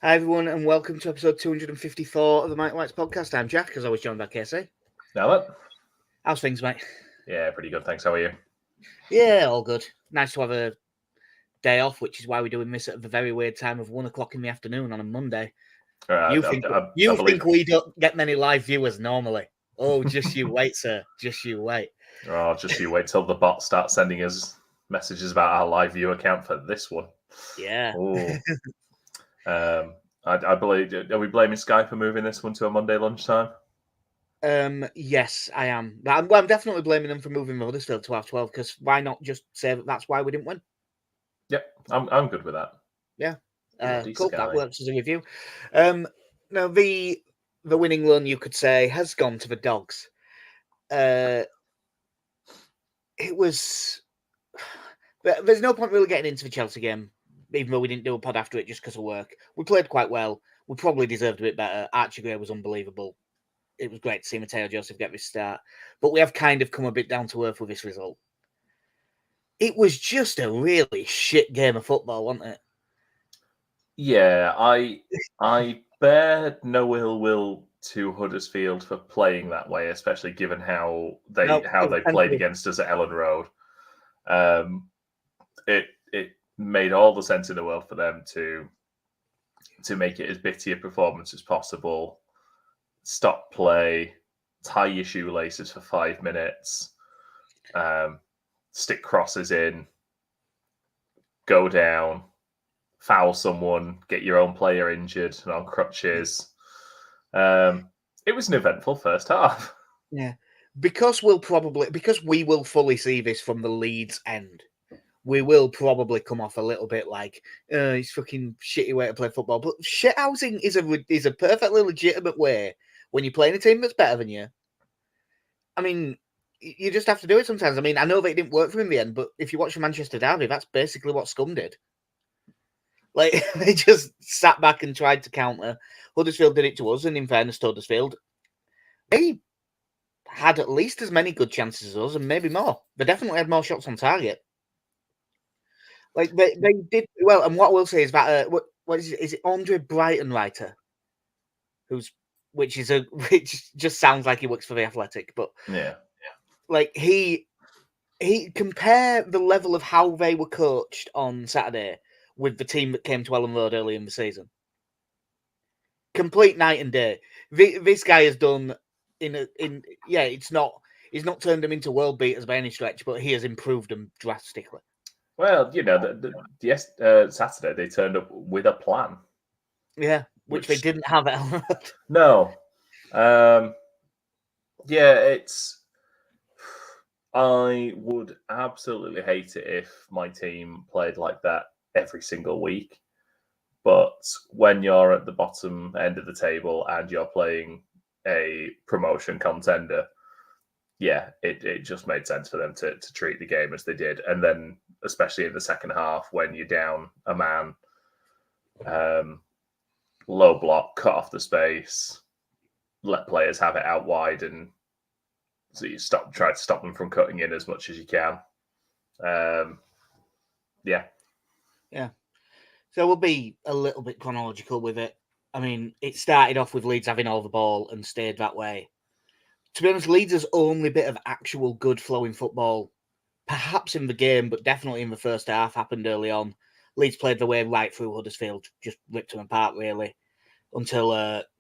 Hi everyone, and welcome to episode 254 of the Mike White's podcast. I'm Jack, as always joined by Casey. Now How's things, mate? Yeah, pretty good, thanks. How are you? Yeah, all good. Nice to have a day off, which is why we're doing this at the very weird time of 1 o'clock in the afternoon on a Monday. You think we don't get many live viewers normally? Oh, just you wait, sir. Just you wait. Oh, just you wait till the bot starts sending us messages about our live view account for this one. Yeah. I believe. Are we blaming Sky for moving this one to a Monday lunchtime? Yes, I am. I'm definitely blaming them for moving Huddersfield to half 12 because why not just say that's why we didn't win? Yep, I'm good with that. Yeah. Cool. Sky. That works as a review. Now the winning run, you could say, has gone to the Dogs. It was. There's no point really getting into the Chelsea game, even though we didn't do a pod after it just because of work. We played quite well. We probably deserved a bit better. Archie Gray was unbelievable. It was great to see Mateo Joseph get this start, but we have kind of come a bit down to earth with this result. It was just a really shit game of football, wasn't it? Yeah, I bear no ill will to Huddersfield for playing that way, especially given how they played against us at Elland Road. It made all the sense in the world for them to make it as bitty a performance as possible. Stop play, tie your shoelaces for 5 minutes, stick crosses in, go down, foul someone, get your own player injured and on crutches. It was an eventful first half. Yeah, because we will fully see this from the Leeds end. We will probably come off a little bit like, it's fucking shitty way to play football. But shithousing is a perfectly legitimate way when you're playing a team that's better than you. I mean, you just have to do it sometimes. I mean, I know that it didn't work for him in the end, but if you watch the Manchester derby, that's basically what Scum did. Like, they just sat back and tried to counter. Huddersfield did it to us, and in fairness to Huddersfield, they had at least as many good chances as us, and maybe more. They definitely had more shots on target. Like they did well, and what I will say is that what is it? Is it Andre Brightonwriter? Which just sounds like he works for the Athletic, but yeah, like he compare the level of how they were coached on Saturday with the team that came to Elland Road early in the season. Complete night and day. This guy has done he's not turned them into world beaters by any stretch, but he has improved them drastically. Well, Saturday they turned up with a plan. Yeah, which they didn't have at Elland Road. No. I would absolutely hate it if my team played like that every single week. But when you're at the bottom end of the table and you're playing a promotion contender, it just made sense for them to treat the game as they did. And then, especially in the second half, when you're down a man, low block, cut off the space, let players have it out wide, and so you try to stop them from cutting in as much as you can. Yeah. So we'll be a little bit chronological with it. I mean, it started off with Leeds having all the ball and stayed that way. To be honest, Leeds' only bit of actual good flowing football, perhaps in the game, but definitely in the first half, happened early on. Leeds played their way right through Huddersfield, just ripped them apart, really, until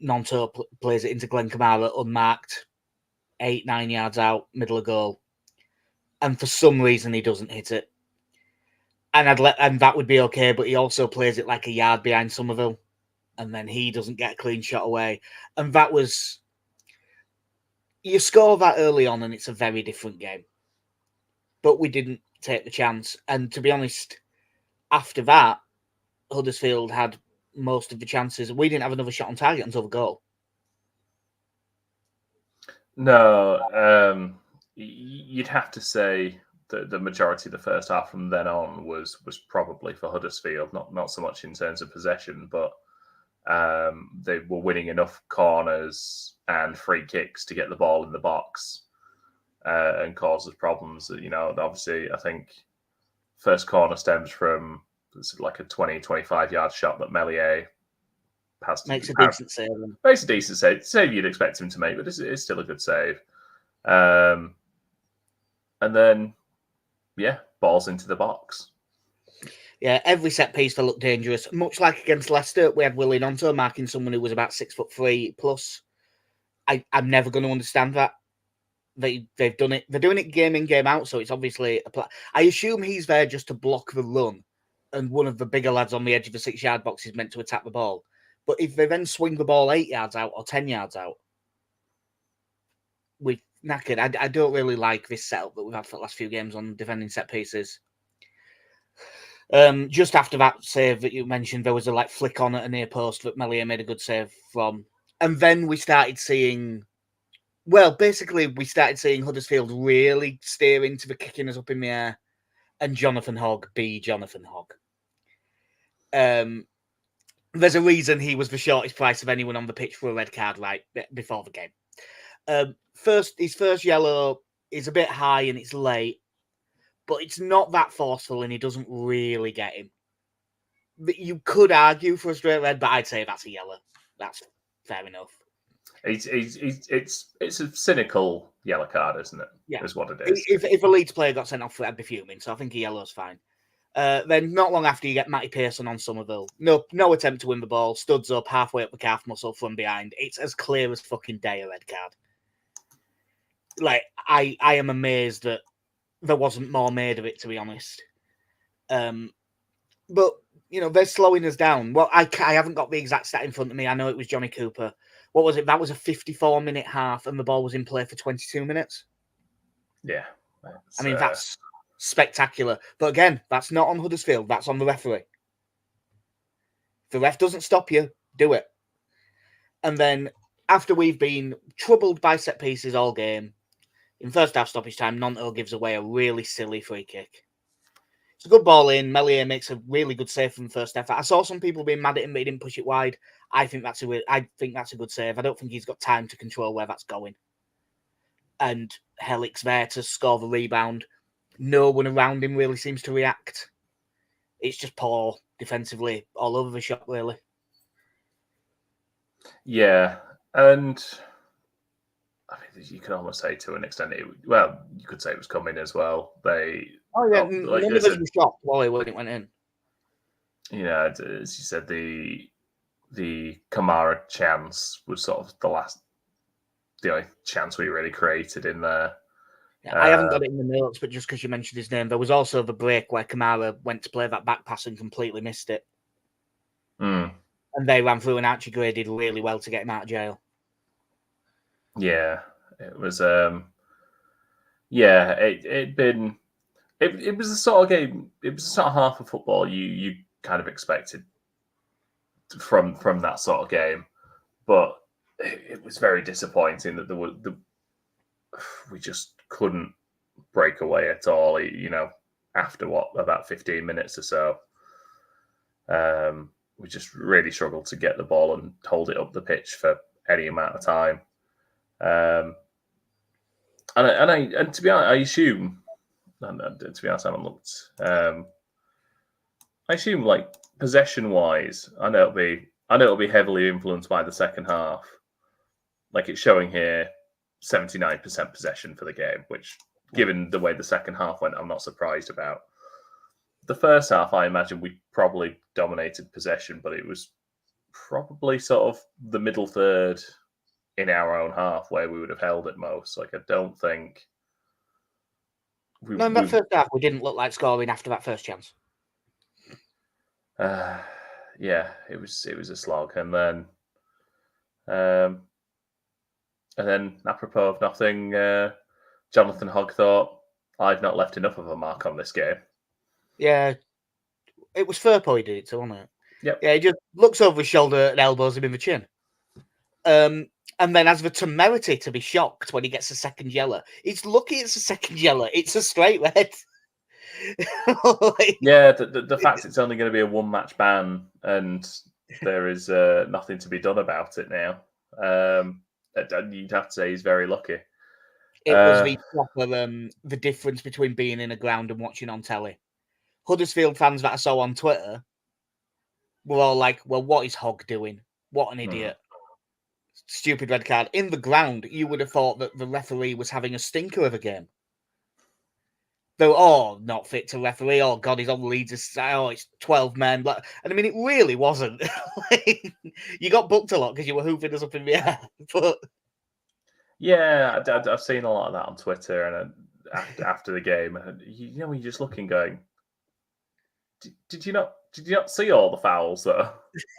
Nonto plays it into Glenn Kamara unmarked, 8-9 yards out, middle of goal. And for some reason, he doesn't hit it. And that would be okay, but he also plays it like a yard behind Somerville, and then he doesn't get a clean shot away. And that was... You score that early on, and it's a very different game. But we didn't take the chance. And to be honest, after that, Huddersfield had most of the chances. We didn't have another shot on target until the goal. No, you'd have to say the majority of the first half from then on was probably for Huddersfield, not so much in terms of possession, but they were winning enough corners and free kicks to get the ball in the box and cause us problems. Obviously, I think first corner stems from like a 20-25 yard shot that Meslier Makes a decent save. Makes a decent save. Save you'd expect him to make, but it's still a good save. And then, balls into the box. Yeah, every set piece they looked dangerous. Much like against Leicester, we had Willie Nonto marking someone who was about 6'3" plus. I'm never going to understand that. They've done it. They're doing it game in, game out, so it's obviously I assume he's there just to block the run, and one of the bigger lads on the edge of the 6-yard box is meant to attack the ball. But if they then swing the ball 8 yards out or 10 yards out, we've knackered. I don't really like this setup that we've had for the last few games on defending set pieces. Just after that save that you mentioned, there was a flick on at a near post that Meslier made a good save from. And then we started seeing, we started seeing Huddersfield really steer into the kicking us up in the air and Jonathan Hogg be Jonathan Hogg. There's a reason he was the shortest price of anyone on the pitch for a red card right before the game. His first yellow is a bit high and it's late, but it's not that forceful and he doesn't really get him. You could argue for a straight red, but I'd say that's a yellow. That's fair enough. It's a cynical yellow card, isn't it? Yeah, is what it is. If a Leeds player got sent off for it, I'd be fuming. So I think a yellow's fine. Then not long after, you get Matty Pearson on Somerville. No attempt to win the ball. Studs up halfway up the calf muscle from behind. It's as clear as fucking day a red card. I am amazed that there wasn't more made of it, to be honest. But they're slowing us down. Well, I haven't got the exact stat in front of me. I know it was Johnny Cooper. What was it? That was a 54-minute half, and the ball was in play for 22 minutes. Yeah, that's spectacular. But again, that's not on Huddersfield. That's on the referee. If the ref doesn't stop you, do it. And then after we've been troubled by set pieces all game, in first half stoppage time, Nonto gives away a really silly free kick. It's a good ball in. Meslier makes a really good save from the first effort. I saw some people being mad at him, but he didn't push it wide. I think that's a good save. I don't think he's got time to control where that's going. And Hellick's there to score the rebound. No one around him really seems to react. It's just poor defensively all over the shop, really. Yeah, and I mean, you can almost say to an extent, you could say it was coming as well. None of us were shocked, Wally, when it went in. As you said, the Kamara chance was sort of the only chance we really created in there. Yeah, I haven't got it in the notes, but just because you mentioned his name, there was also the break where Kamara went to play that back pass and completely missed it. And they ran through and Archie Gray did really well to get him out of jail. Yeah, it was. It was the sort of game. It was the sort of half of football you kind of expected from that sort of game, but it was very disappointing that we just couldn't break away at all. After about 15 minutes or so, we just really struggled to get the ball and hold it up the pitch for any amount of time. And to be honest, I assume. And to be honest, I haven't looked. I assume, possession-wise, I know it'll be heavily influenced by the second half. It's showing here, 79% possession for the game, which, given the way the second half went, I'm not surprised about. The first half, I imagine we probably dominated possession, but it was probably sort of the middle third in our own half where we would have held it most. I don't think. In that first half, we didn't look like scoring after that first chance. It was a slog, and then apropos of nothing, Jonathan Hogg thought, I've not left enough of a mark on this game. Yeah, it was Firpo he did it to, wasn't it? Yep. Yeah, he just looks over his shoulder and elbows him in the chin. And then has the temerity to be shocked when he gets a second yellow. He's lucky it's a second yellow. It's a straight red. The fact it's only going to be a one-match ban and there is nothing to be done about it now. You'd have to say he's very lucky. It was the proper the difference between being in a ground and watching on telly. Huddersfield fans that I saw on Twitter were all like, well, what is Hogg doing? What an idiot. Stupid red card. In the ground, you would have thought that the referee was having a stinker of a game. Though, not fit to referee. Oh, God, he's on Leeds' side. Oh, it's 12 men. And I mean, it really wasn't. You got booked a lot because you were hoofing us up in the air. But yeah, I've seen a lot of that on Twitter and after the game. And you're just looking, going, did you not see all the fouls though?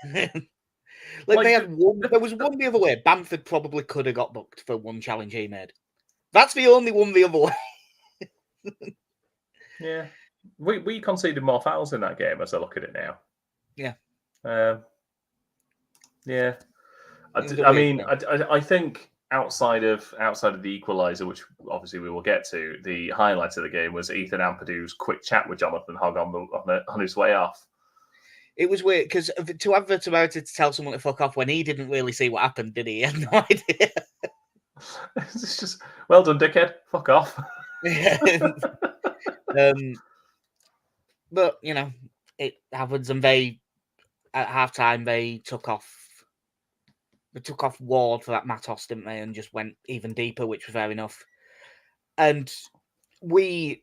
they had one. There was one the other way. Bamford probably could have got booked for one challenge he made. That's the only one the other way. Yeah, we conceded more fouls in that game as I look at it now. Yeah, yeah. I think outside of the equaliser, which obviously we will get to, the highlight of the game was Ethan Ampadu's quick chat with Jonathan Hogg on his way off. It was weird because to have the temerity to tell someone to fuck off when he didn't really see what happened, did he? He had no idea. It's just, well done, dickhead. Fuck off. But it happens, and they at halftime they took off Ward for that Matos, didn't they, and just went even deeper, which was fair enough. And we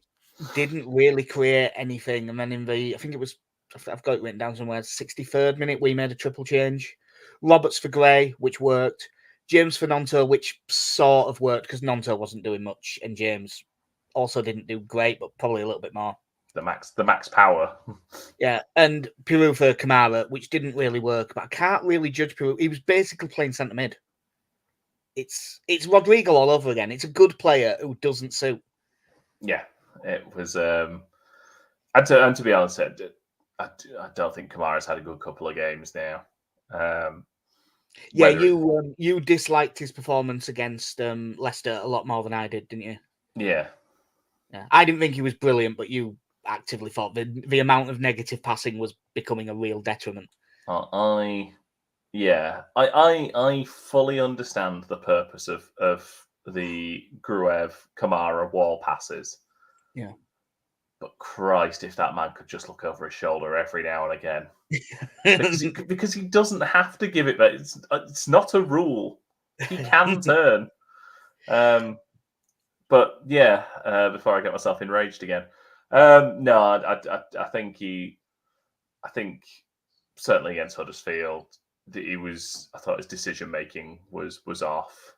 didn't really create anything, and then I think it was, I've got it written down somewhere, 63rd minute, we made a triple change. Roberts for Gray, which worked. James for Nonto, which sort of worked because Nonto wasn't doing much, and James also didn't do great, but probably a little bit more. The max power. Yeah, and Peru for Kamara, which didn't really work, but I can't really judge Peru. He was basically playing centre mid. It's Rodrigo all over again. It's a good player who doesn't suit. Yeah, it was. And to be honest, I don't think Kamara's had a good couple of games now. You disliked his performance against Leicester a lot more than I did, didn't you? Yeah. I didn't think he was brilliant, but you actively thought the amount of negative passing was becoming a real detriment. I fully understand the purpose of the Gruev Kamara wall passes. Yeah. But Christ, if that man could just look over his shoulder every now and again. because he doesn't have to give it that. It's not a rule. He can turn. But yeah, before I get myself enraged again. No, I think certainly against Huddersfield, I thought his decision making was off.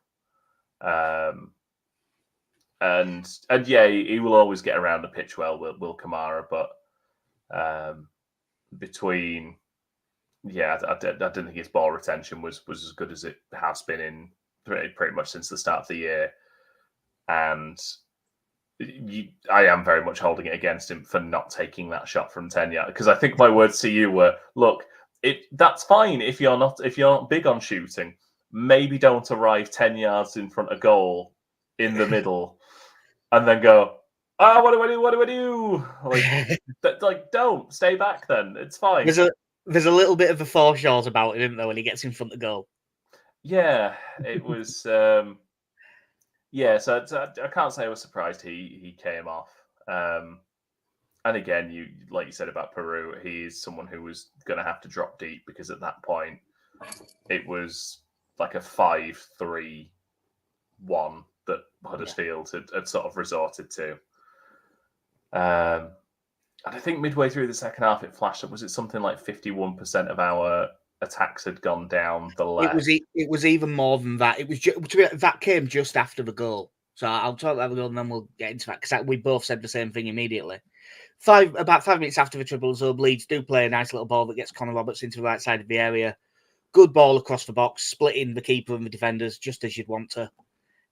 And yeah, he will always get around the pitch well, will Kamara, but I didn't think his ball retention was as good as it has been in pretty much since the start of the year. And I am very much holding it against him for not taking that shot from 10 yards. Because I think my words to you were, look, that's fine if you're not big on shooting. Maybe don't arrive 10 yards in front of goal in the middle and then go, what do I do? Like, don't stay back then. It's fine. There's a little bit of a foreshot about him, isn't there, when he gets in front of goal. Yeah, it was. Yeah, so I can't say I was surprised he came off. And again, like you said about Peru, he is someone who was going to have to drop deep because at that point it was like a 5-3-1 that Huddersfield had sort of resorted to. And I think midway through the second half, it flashed up. Was it something like 51% of our attacks had gone down the left? It was even more than that. It was that came just after the goal. So I'll talk about the goal and then we'll get into that because we both said the same thing immediately. About 5 minutes after the triple sub, Leeds do play a nice little ball that gets Connor Roberts into the right side of the area. Good ball across the box, splitting the keeper and the defenders just as you'd want to.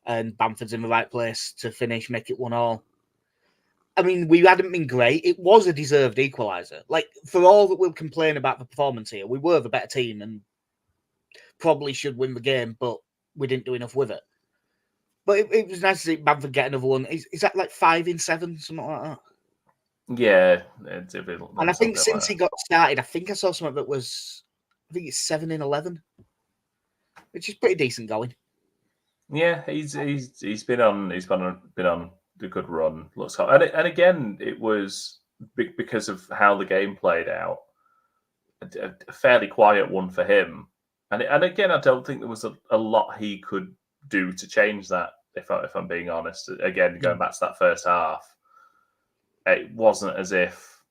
And Bamford's in the right place to finish, make it 1-1. I mean, we hadn't been great. It was a deserved equaliser. Like, for all that we'll complain about the performance here, we were the better team and probably should win the game, but we didn't do enough with it. But it was nice to see Bamford get another one. Is that like 5 in 7, something like that? Yeah. And I think since he got started, I think I saw something that was, I think it's 7 in 11, which is pretty decent going. Yeah, he's been on a good run. Looks hot. And again, it was because of how the game played out, a fairly quiet one for him. And again, I don't think there was a lot he could do to change that. If I'm being honest, again, going back to that first half, it wasn't as if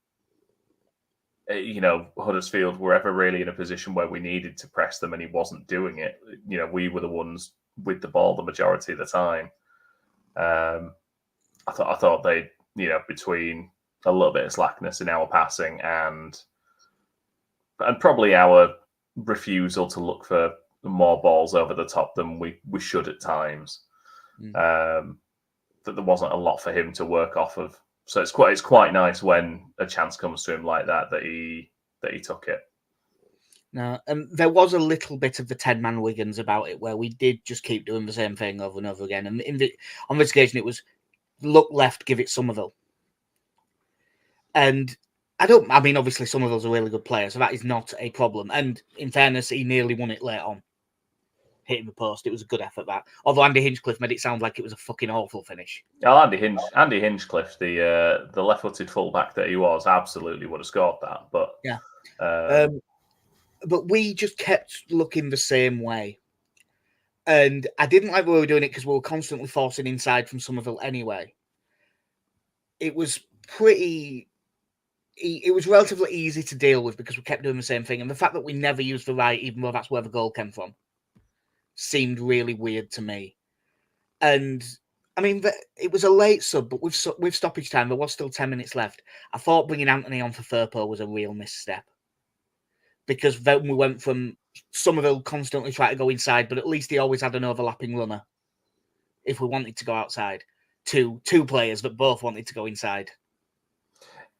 Huddersfield were ever really in a position where we needed to press them, and he wasn't doing it. We were the ones with the ball the majority of the time. I thought they, between a little bit of slackness in our passing and probably our refusal to look for more balls over the top than we should at times, that there wasn't a lot for him to work off of. So it's quite nice when a chance comes to him like that he took it. No, there was a little bit of the 10-man Wiggins about it, where we did just keep doing the same thing over and over again. And on this occasion, it was look left, give it Somerville. And obviously Somerville's a really good player, so that is not a problem. And in fairness, he nearly won it late on, hitting the post. It was a good effort, that. Although Andy Hinchcliffe made it sound like it was a fucking awful finish. Oh, Andy Hinchcliffe, the left-footed fullback that he was, absolutely would have scored that. But yeah, but we just kept looking the same way. And I didn't like the way we were doing it because we were constantly forcing inside from Somerville anyway. It was relatively easy to deal with because we kept doing the same thing. And the fact that we never used the right, even though that's where the goal came from, seemed really weird to me. And I mean, it was a late sub, but with stoppage time, there was still 10 minutes left. I thought bringing Anthony on for Firpo was a real misstep, because then we went from Somerville constantly trying to go inside, but at least he always had an overlapping runner if we wanted to go outside, to two players that both wanted to go inside.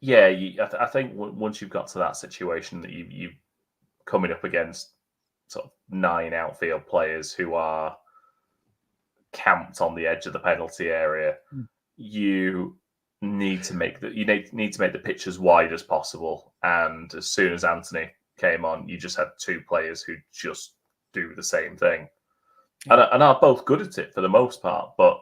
Yeah, I think once you've got to that situation that you coming up against sort of 9 outfield players who are camped on the edge of the penalty area, you need to make the pitch as wide as possible. And as soon as Anthony came on, you just had 2 players who just do the same thing, and are both good at it for the most part. But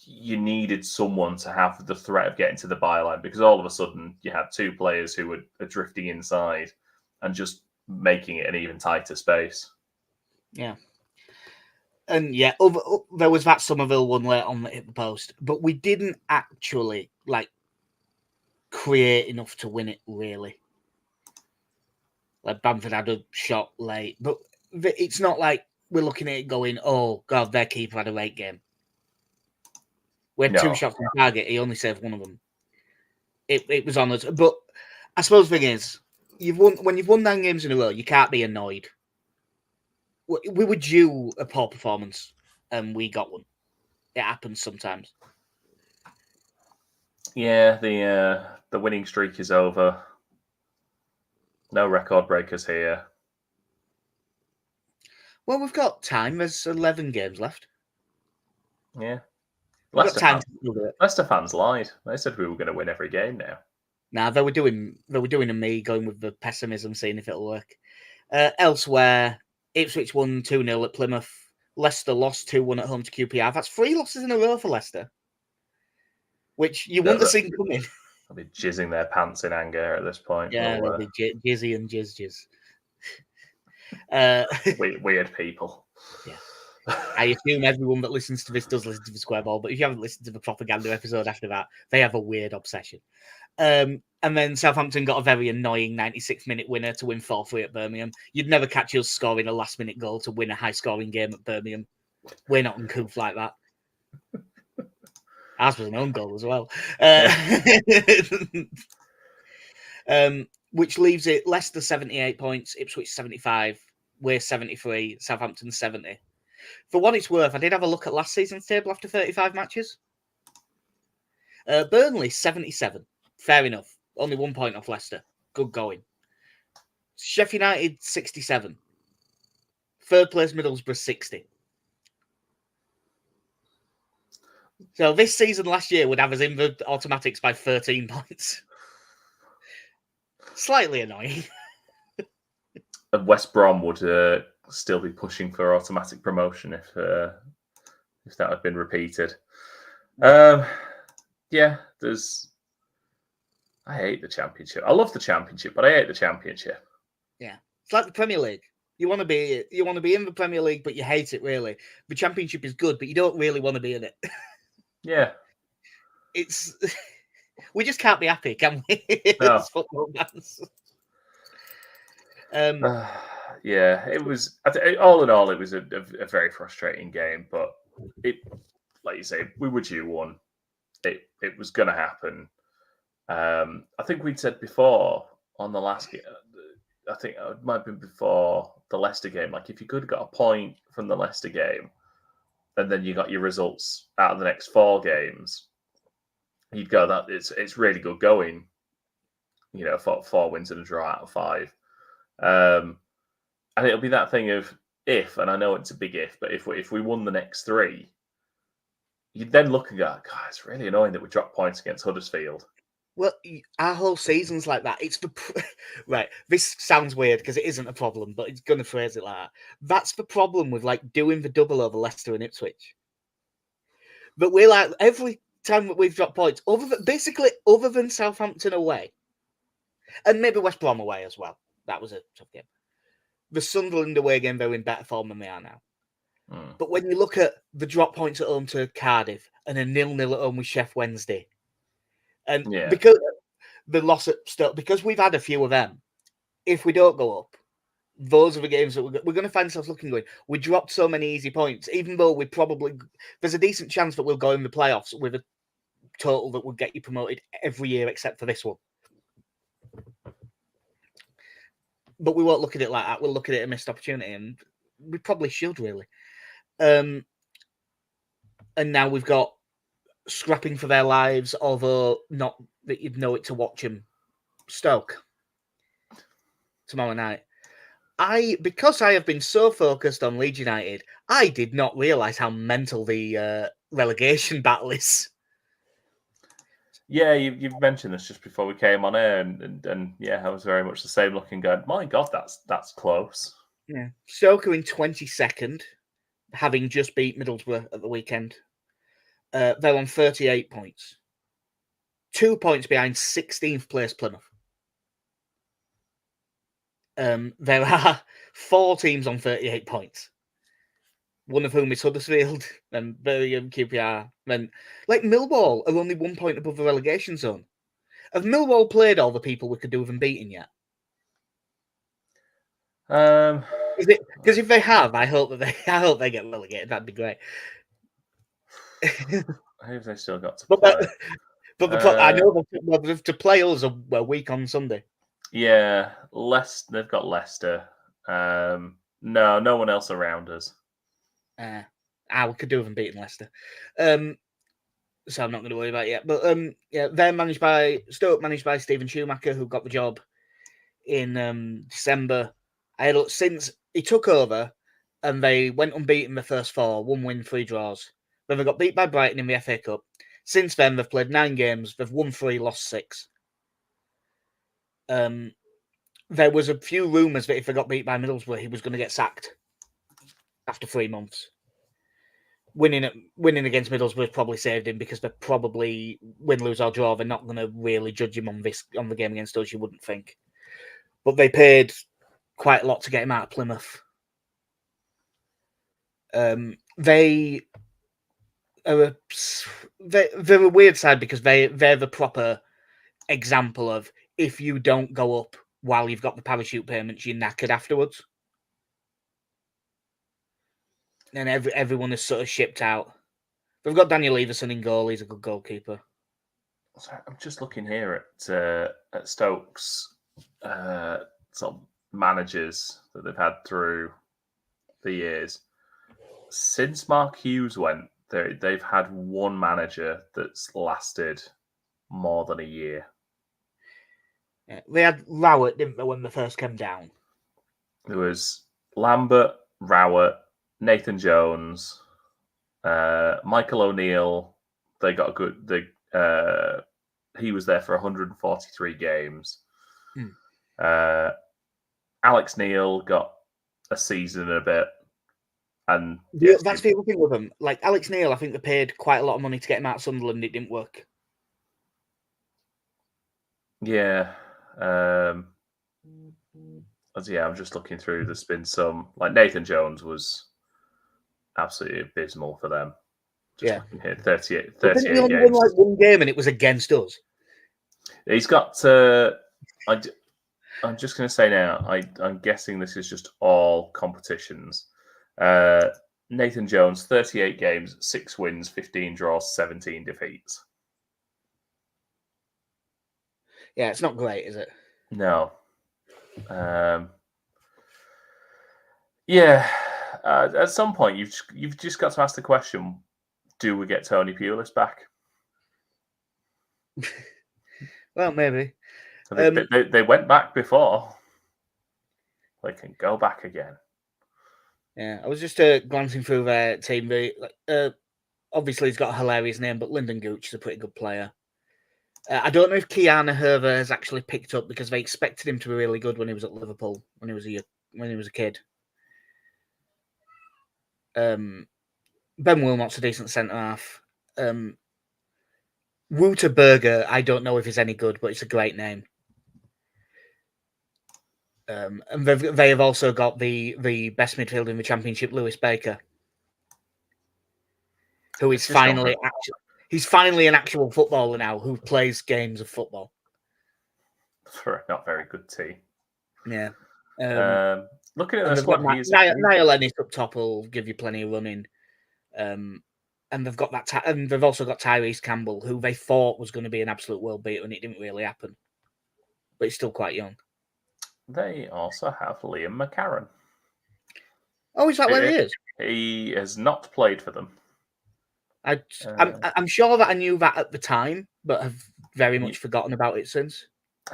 you needed someone to have the threat of getting to the byline, because all of a sudden you had 2 players who are drifting inside and just making it an even tighter space. Yeah. And yeah, there was that Somerville one late on that hit the post, but we didn't actually create enough to win it, really. Like, Bamford had a shot late, but it's not like we're looking at it going, "Oh God, their keeper had a late game." We had 2 shots on target. He only saved one of them. It was on us. But I suppose the thing is, when you've won 9 games in a row, you can't be annoyed. We were due a poor performance, and we got one. It happens sometimes. Yeah, the winning streak is over. No record breakers here. Well, we've got time. There's 11 games left. Yeah. Leicester fans lied. They said we were going to win every game now. Nah, they were doing a me, going with the pessimism, seeing if it'll work. Elsewhere, Ipswich won 2-0 at Plymouth. Leicester lost 2-1 at home to QPR. That's 3 losses in a row for Leicester, which you wouldn't have seen coming. They'll be jizzing their pants in anger at this point. Yeah, they'll be jizzy and jizz. Weird people. Yeah. I assume everyone that listens to this does listen to the Square Ball, but if you haven't listened to the propaganda episode after that, they have a weird obsession. And then Southampton got a very annoying 96-minute winner to win 4-3 at Birmingham. You'd never catch us scoring a last-minute goal to win a high-scoring game at Birmingham. We're not uncouth like that. Ours was an own goal as well. Which leaves it Leicester 78 points, Ipswich 75, we're 73, Southampton 70. For what it's worth, I did have a look at last season's table after 35 matches. Burnley 77. Fair enough. Only 1 point off Leicester. Good going. Sheffield United 67. Third place Middlesbrough 60. So this season last year would have us in the automatics by 13 points. Slightly annoying. And West Brom would still be pushing for automatic promotion if that had been repeated. Yeah, I hate the Championship. I love the Championship, but I hate the Championship. Yeah, it's like the Premier League. You want to be in the Premier League, but you hate it really. The Championship is good, but you don't really want to be in it. Yeah. It's we just can't be happy, can we? No. As football fans. Yeah, it was. All in all, it was a very frustrating game. But it, like you say, we were due one. It was going to happen. I think we'd said before on the last game. I think it might have been before the Leicester game. Like, if you could have got a point from the Leicester game, and then you got your results out of the next 4 games, you'd go, that it's really good going. You know, 4 wins and a draw out of 5. And it'll be that thing of if, and I know it's a big if, but if we won the next 3, you'd then look and go, God, it's really annoying that we dropped points against Huddersfield. Well, our whole season's like that. It's the right. This sounds weird because it isn't a problem, but it's going to phrase it like that. That's the problem with like doing the double over Leicester and Ipswich. But we're like every time that we've dropped points, other than Southampton away, and maybe West Brom away as well. That was a tough game. The Sunderland away game, they're in better form than they are now. But when you look at the drop points at home to Cardiff and a 0-0 at home with Sheff Wednesday, and because the loss at Stoke, because we've had a few of them, if we don't go up, those are the games that we're going to find ourselves looking going. We dropped so many easy points, even though there's a decent chance that we'll go in the playoffs with a total that will get you promoted every year except for this one. But we won't look at it like that. We'll look at it a missed opportunity, and we probably should really. And now we've got scrapping for their lives, although not that you'd know it to watch them. Stoke tomorrow night. Because I have been so focused on Leeds United, I did not realise how mental the relegation battle is. Yeah, you've mentioned this just before we came on air, and yeah, I was very much the same looking, going, my God, that's close. Yeah, Stoke are in 22nd, having just beat Middlesbrough at the weekend. They're on 38 points. 2 points behind 16th place Plymouth. There are 4 teams on 38 points. One of whom is Huddersfield, then Birmingham, QPR. Then, like Millwall are only 1 point above the relegation zone. Have Millwall played all the people we could do with them beating yet? Because if they have, I hope they get relegated. That'd be great. I hope they still got to play. I know to play us a week on Sunday. Yeah, they've got Leicester. No one else around us. We could do with them beating Leicester. So I'm not going to worry about it yet. But yeah, they're Stoke managed by Stephen Schumacher, who got the job in December. Since he took over, and they went unbeaten the first 4, 1 win, 3 draws. Then they got beat by Brighton in the FA Cup. Since then, they've played 9 games. They've won 3, lost 6. There was a few rumours that if they got beat by Middlesbrough, he was going to get sacked after 3 months. Winning against Middlesbrough probably saved him, because they're probably win, lose or draw. They're not going to really judge him on the game against us, you wouldn't think. But they paid quite a lot to get him out of Plymouth. They're a weird side, because they're the proper example of, if you don't go up while you've got the parachute payments, you're knackered afterwards. And everyone is sort of shipped out. They've got Daniel Everson in goal. He's a good goalkeeper. Sorry, I'm just looking here at Stoke's sort of managers that they've had through the years. Since Mark Hughes went, they've had one manager that's lasted more than a year. Yeah, they had Rowett, didn't they, when they first came down? There was Lambert, Rowett, Nathan Jones, Michael O'Neill. They got a good. He was there for 143 games. Alex Neil got a season and a bit. And yeah, that's the other thing with him. Like Alex Neil, I think they paid quite a lot of money to get him out of Sunderland. It didn't work. Yeah. I'm just looking through. There's been some, like Nathan Jones was absolutely abysmal for them. Just looking here, 38 Didn't he only win games. like one game and it was against us? He's got. I'm just going to say now. I'm guessing this is just all competitions. Nathan Jones, 38 games, 6 wins, 15 draws, 17 defeats. Yeah, it's not great, is it? No. Yeah. At some point, you've just got to ask the question: do we get Tony Pulis back? Well, maybe. They went back before. They can go back again. Yeah, I was just glancing through their team. Obviously, he's got a hilarious name, but Lyndon Gooch is a pretty good player. I don't know if Kiana Herver has actually picked up because they expected him to be really good when he was at Liverpool when he was a kid. Ben Wilmot's a decent centre half. Wouterberger, I don't know if he's any good, but it's a great name. And they have also got the best midfielder in the Championship, Lewis Baker, who is finally he's finally an actual footballer now who plays games of football. For a not very good team. Yeah. Looking at the squad, Niall Ennis up top will give you plenty of running. And they've got and they've also got Tyrese Campbell, who they thought was going to be an absolute world beater, and it didn't really happen. But he's still quite young. They also have Liam McCarron. Oh, is that where he is? He has not played for them. I'm sure that I knew that at the time, but have very much forgotten about it since.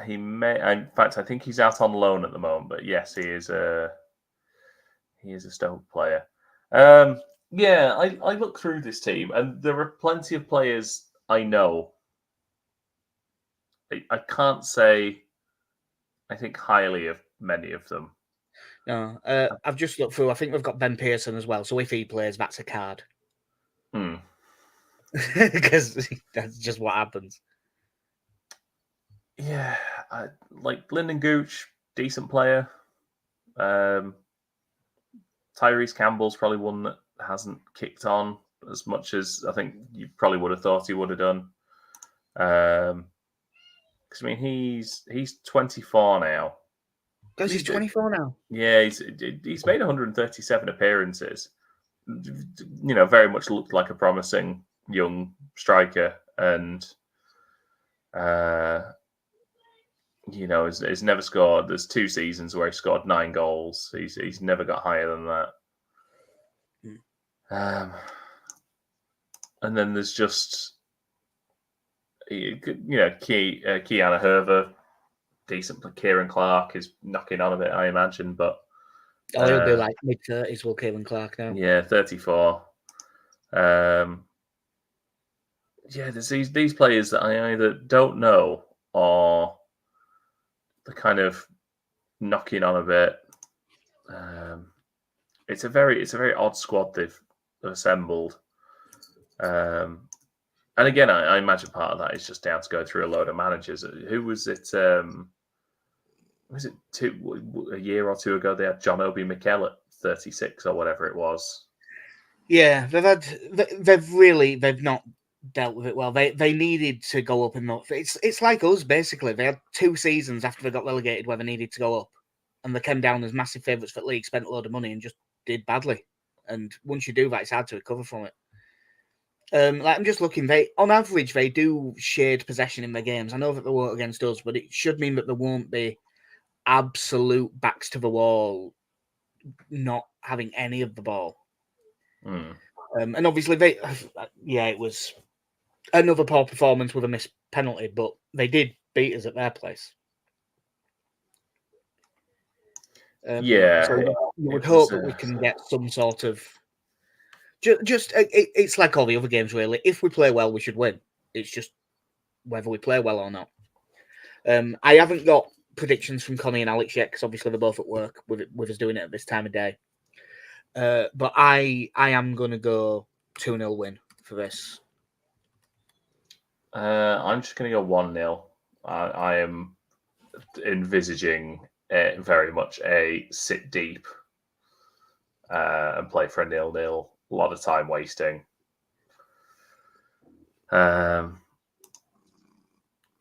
He may, in fact, I think he's out on loan at the moment. But yes, he is a Stoke player. Yeah, I look through this team, and there are plenty of players I know. I can't say I think highly of many of them. No, I've just looked through. I think we've got Ben Pearson as well. So if he plays, that's a card. Because that's just what happens. Yeah, like Lyndon Gooch, decent player. Tyrese Campbell's probably one that hasn't kicked on as much as I think you probably would have thought he would have done. Because I mean, he's 24 now. Because he's 24 now. Yeah, he's made 137 appearances. You know, very much looked like a promising young striker, and you know, he's never scored. There's 2 seasons where he scored 9 goals. He's never got higher than that. And then there's just, you know, Kiana Herver, decent. Kieran Clark is knocking on a bit, I imagine, but he'll be like mid-30s, will Kieran Clark now? Yeah, 34. Yeah, there's these players that I either don't know or they're kind of knocking on a bit. It's a very odd squad they've assembled. And again, I imagine part of that is just down to go through a load of managers. Who was it? Was it a year or two ago? They had John Obi Mikel at 36 or whatever it was. Yeah, they've not dealt with it well. They needed to go up in the. It's like us basically. They had 2 seasons after they got relegated where they needed to go up, and they came down as massive favourites for the league, spent a load of money, and just did badly. And once you do that, it's hard to recover from it. Like I'm just looking. On average, they do shared possession in their games. I know that they won't against us, but it should mean that there won't be absolute backs to the wall, not having any of the ball. And obviously, it was another poor performance with a missed penalty, but they did beat us at their place. So you would hope that we can get some sort of. It's like all the other games, really. If we play well, we should win. It's just whether we play well or not. I haven't got predictions from Connie and Alex yet because obviously they're both at work with us doing it at this time of day. But I am going to go 2-0 win for this. I'm just going to go 1-0. I am envisaging very much a sit deep and play for a 0-0. A lot of time wasting.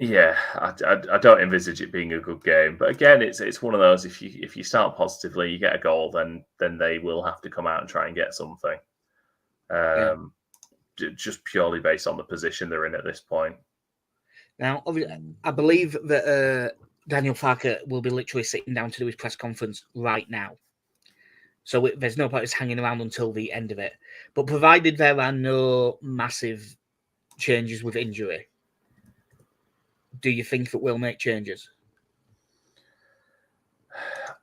Yeah, I don't envisage it being a good game. But again, it's one of those. If you start positively, you get a goal, then they will have to come out and try and get something. Just purely based on the position they're in at this point. Now, I believe that Daniel Farke will be literally sitting down to do his press conference right now. So there's no point us hanging around until the end of it. But provided there are no massive changes with injury, do you think that we'll make changes?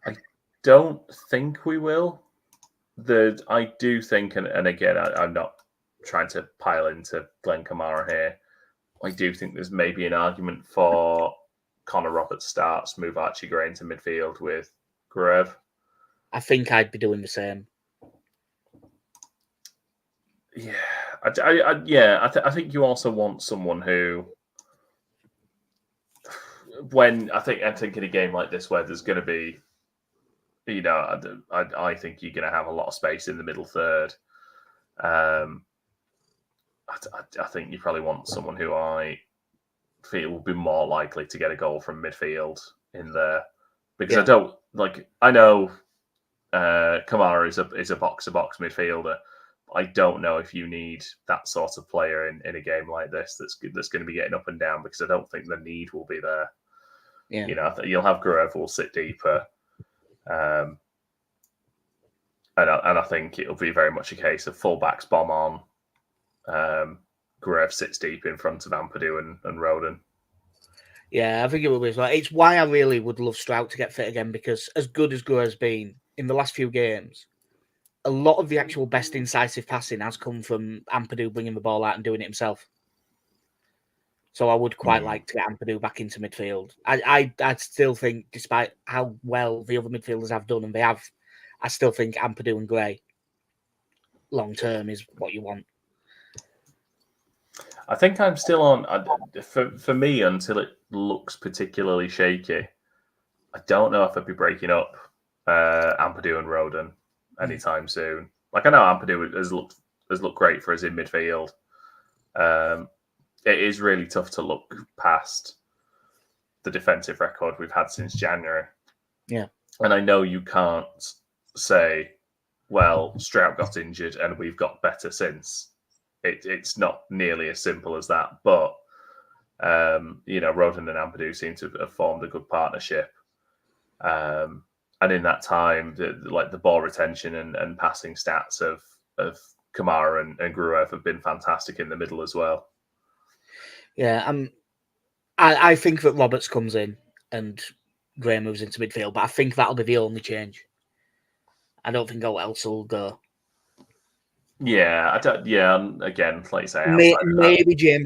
I don't think we will. I do think, and again, I'm not trying to pile into Glenn Kamara here. I do think there's maybe an argument for Connor Roberts starts, move Archie Gray into midfield with Gruev. I think I'd be doing the same. Yeah, I think you also want someone who, when I think in a game like this where there's going to be, I think you're going to have a lot of space in the middle third. I think you probably want someone who I feel will be more likely to get a goal from midfield in there, because I know Kamara is a box-to-box midfielder. I don't know if you need that sort of player in a game like this that's going to be getting up and down, because I don't think the need will be there. Yeah. You'll have Gruev will sit deeper, and I think it'll be very much a case of fullbacks bomb on. Gruev sits deep in front of Ampadu and Roden. Yeah, I think it will be as well. It's why I really would love Strout to get fit again, because as good as Gruev's been in the last few games, a lot of the actual best incisive passing has come from Ampadu bringing the ball out and doing it himself. So I would quite like to get Ampadu back into midfield. I still think, despite how well the other midfielders have done, and they have, I still think Ampadu and Gray long term is what you want. I think I'm still on, for me, until it looks particularly shaky, I don't know if I'd be breaking up Ampadu and Roden anytime soon. Like, I know Ampadu has looked great for us in midfield. It is really tough to look past the defensive record we've had since January. Yeah. And I know you can't say, well, Strout got injured and we've got better since. It's not nearly as simple as that. But, Roden and Ampadu seem to have formed a good partnership. And in that time, the ball retention and passing stats of Kamara and Gruev have been fantastic in the middle as well. Yeah, I think that Roberts comes in and Gray moves into midfield, but I think that'll be the only change. I don't think else will go. Yeah, I don't. Yeah, again, like you say,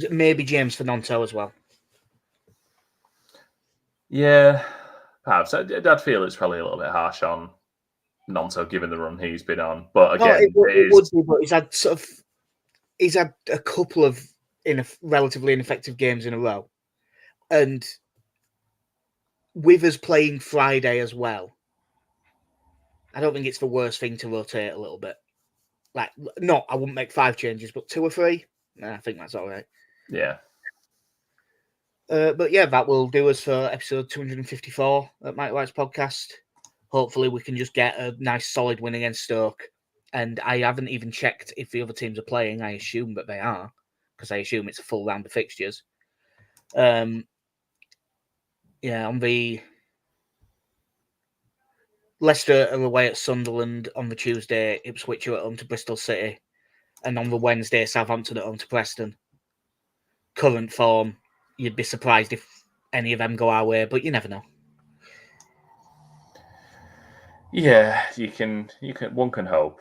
maybe James Fernando as well. Yeah, perhaps. I'd feel it's probably a little bit harsh on Nonto given the run he's been on, but again, it would be. But he's had a couple of relatively ineffective games in a row, and with us playing Friday as well, I don't think it's the worst thing to rotate a little bit. Like, I wouldn't make 5 changes, but 2 or 3. I think that's all right. Yeah. But yeah, that will do us for episode 254 at Mike White's podcast. Hopefully, we can just get a nice solid win against Stoke. And I haven't even checked if the other teams are playing. I assume that they are, because I assume it's a full round of fixtures. On the Leicester are away at Sunderland on the Tuesday, Ipswich are at home to Bristol City, and on the Wednesday, Southampton at home to Preston. Current form, you'd be surprised if any of them go our way, but you never know. Yeah, one can hope.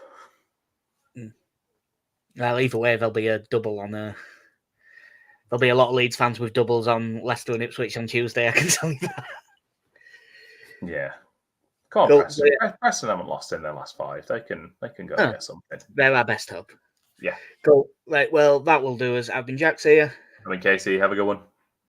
Well, either way, there'll be a double on there'll be a lot of Leeds fans with doubles on Leicester and Ipswich on Tuesday, I can tell you that. Yeah. Come on, Preston. Preston haven't lost in their last 5. They can go and get something. They're our best hope. Yeah. Cool. Right, well, that will do us. I've been Jax here. I've been Casey. Have a good one.